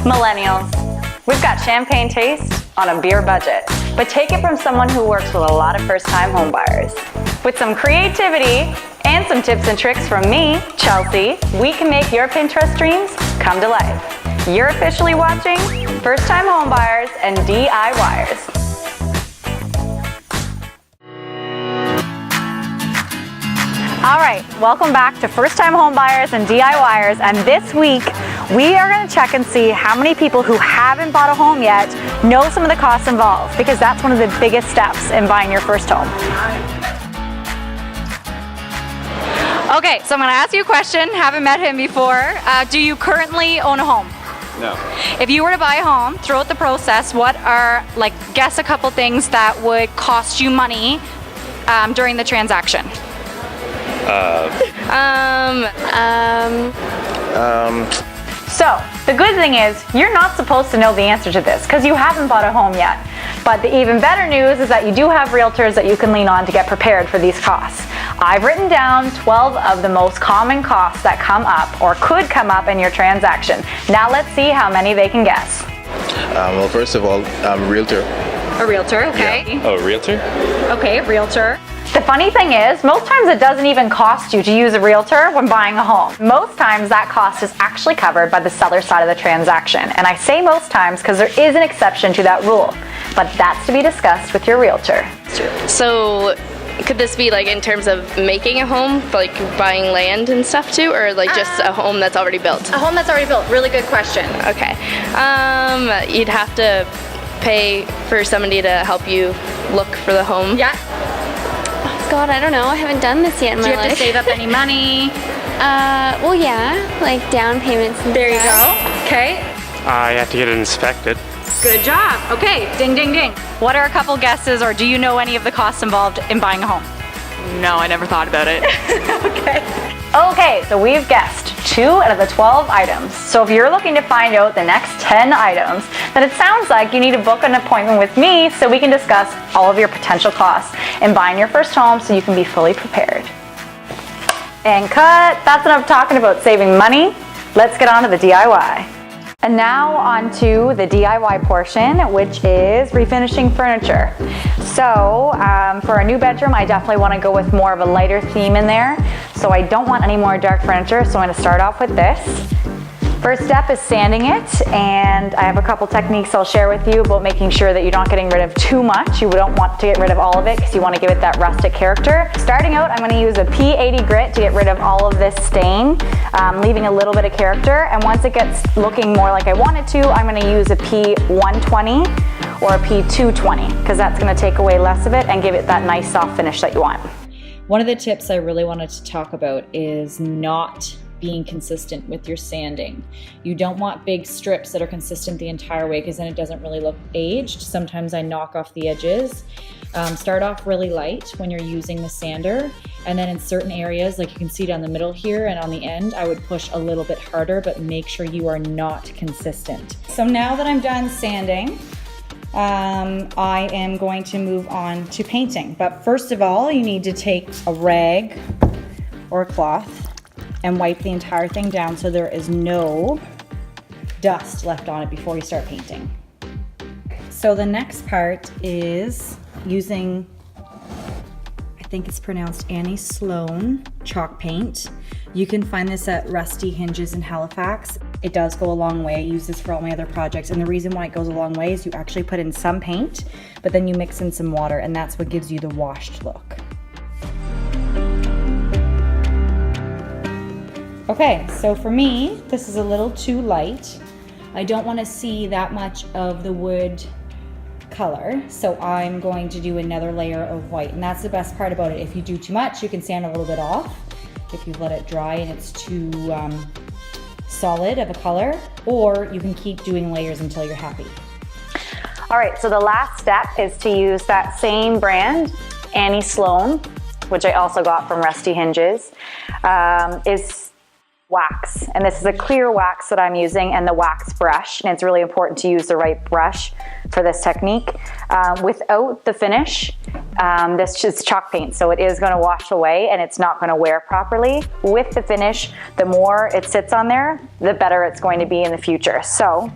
Millennials, we've got champagne taste on a beer budget, but take it from someone who works with a lot of first-time homebuyers. With some creativity and some tips and tricks from me, Chelsea, we can make your Pinterest dreams come to life. You're officially watching First-Time Homebuyers and DIYers. All right, welcome back to First Time Homebuyers and DIYers, and this week we are going to check and see how many people who haven't bought a home yet know some of the costs involved, because that's one of the biggest steps in buying your first home. Okay, so I'm going to ask you a question. Haven't met him before. Do you currently own a home? No. If you were to buy a home, throughout the process, what are, guess a couple things that would cost you money during the transaction? So, the good thing is, you're not supposed to know the answer to this because you haven't bought a home yet. But the even better news is that you do have realtors that you can lean on to get prepared for these costs. I've written down 12 of the most common costs that come up or could come up in your transaction. Now let's see how many they can guess. Well, first of all, I'm a realtor. A realtor, okay. Yeah. Oh, a realtor? Okay, a realtor. The funny thing is, most times it doesn't even cost you to use a realtor when buying a home. Most times that cost is actually covered by the seller side of the transaction. And I say most times because there is an exception to that rule, but that's to be discussed with your realtor. So could this be in terms of making a home, like buying land and stuff too, or just a home that's already built? A home that's already built, really good question. Okay. You'd have to pay for somebody to help you look for the home. Yeah. God, I don't know. I haven't done this yet in my life. Do you have to save up any money? Well, yeah, like down payments and There you stuff. go. Okay. You have to get it inspected. Good job. Okay, ding, ding, ding. What are a couple guesses, or do you know any of the costs involved in buying a home? No, I never thought about it. Okay, so we've guessed 2 out of the 12 items. So if you're looking to find out the next 10 items, then it sounds like you need to book an appointment with me so we can discuss all of your potential costs in buying your first home so you can be fully prepared. And cut. That's enough talking about saving money. Let's get on to the DIY. And now on to the DIY portion, which is refinishing furniture. So for a new bedroom, I definitely want to go with more of a lighter theme in there. So I don't want any more dark furniture, so I'm going to start off with this. First step is sanding it, and I have a couple techniques I'll share with you about making sure that you're not getting rid of too much. You don't want to get rid of all of it because you want to give it that rustic character. Starting out, I'm going to use a P80 grit to get rid of all of this stain, leaving a little bit of character. And once it gets looking more like I want it to, I'm going to use a P120 or a P220 because that's going to take away less of it and give it that nice soft finish that you want. One of the tips I really wanted to talk about is not being consistent with your sanding. You don't want big strips that are consistent the entire way because then it doesn't really look aged. Sometimes I knock off the edges. Start off really light when you're using the sander, and then in certain areas, like you can see down the middle here and on the end, I would push a little bit harder, but make sure you are not consistent. So now that I'm done sanding, I am going to move on to painting. But first of all, you need to take a rag or a cloth and wipe the entire thing down so there is no dust left on it before you start painting. So the next part is using, I think it's pronounced Annie Sloan chalk paint. You can find this at Rusty Hinges in Halifax. It does go a long way. I use this for all my other projects, and the reason why it goes a long way is you actually put in some paint, but then you mix in some water, and that's what gives you the washed look. Okay, so for me, this is a little too light. I don't want to see that much of the wood color, so I'm going to do another layer of white, and that's the best part about it. If you do too much, you can sand a little bit off if you let it dry and it's too solid of a color, or you can keep doing layers until you're happy. All right, so the last step is to use that same brand, Annie Sloan, which I also got from Rusty Hinges, is wax, and this is a clear wax that I'm using, and the wax brush, and it's really important to use the right brush for this technique. Without the finish, this is chalk paint, so it is going to wash away and it's not going to wear properly. With the finish, the more it sits on there, the better it's going to be in the future. So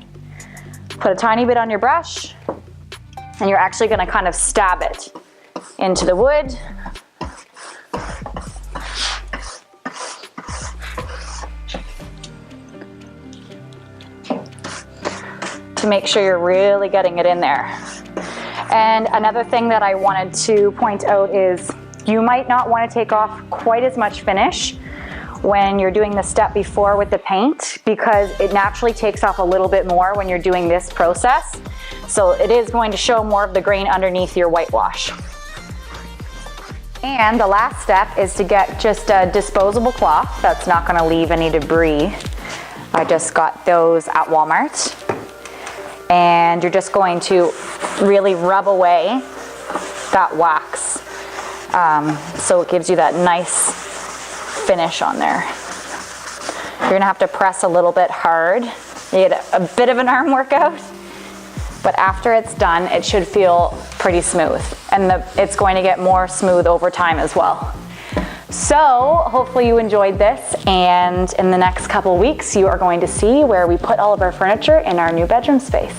Put a tiny bit on your brush, and you're actually gonna kind of stab it into the wood. To make sure you're really getting it in there. And another thing that I wanted to point out is you might not want to take off quite as much finish when you're doing the step before with the paint, because it naturally takes off a little bit more when you're doing this process. So it is going to show more of the grain underneath your whitewash. And the last step is to get just a disposable cloth that's not going to leave any debris. I just got those at Walmart. And you're just going to really rub away that wax. So it gives you that nice finish on there. You're gonna have to press a little bit hard. You get a bit of an arm workout, but after it's done, it should feel pretty smooth. And it's going to get more smooth over time as well. So hopefully you enjoyed this, and in the next couple weeks you are going to see where we put all of our furniture in our new bedroom space.